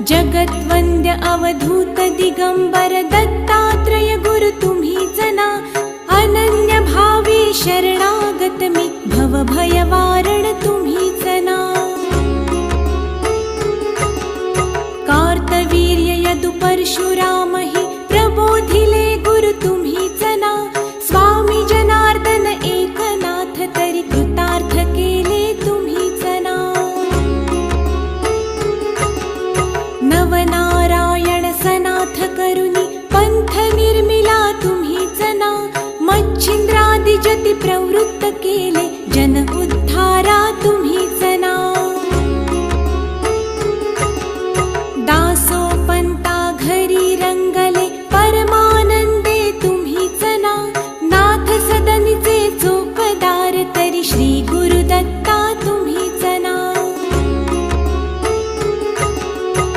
जगद्वन्द्य अवधूत दिगंबर दत्तात्रय गुरु तुम्हीच ना। अनन्य भावे शरणागत मी भव भयवारण तुम्हीच ना। कार्तवीर्य यदु परशुराम हि प्रबोधिले गुरु तुम्हीच ना। स्वामी जनार्दन एकनाथ तरी कृतार्थ केले तुम्हीच ना। नवनारायण सनाथ करुणी पंथ निर्मिला तुम्हीच ना। मच्छिंद्रादि जति प्रवृत्त केले जन उद्धारा तुम्हीच ना।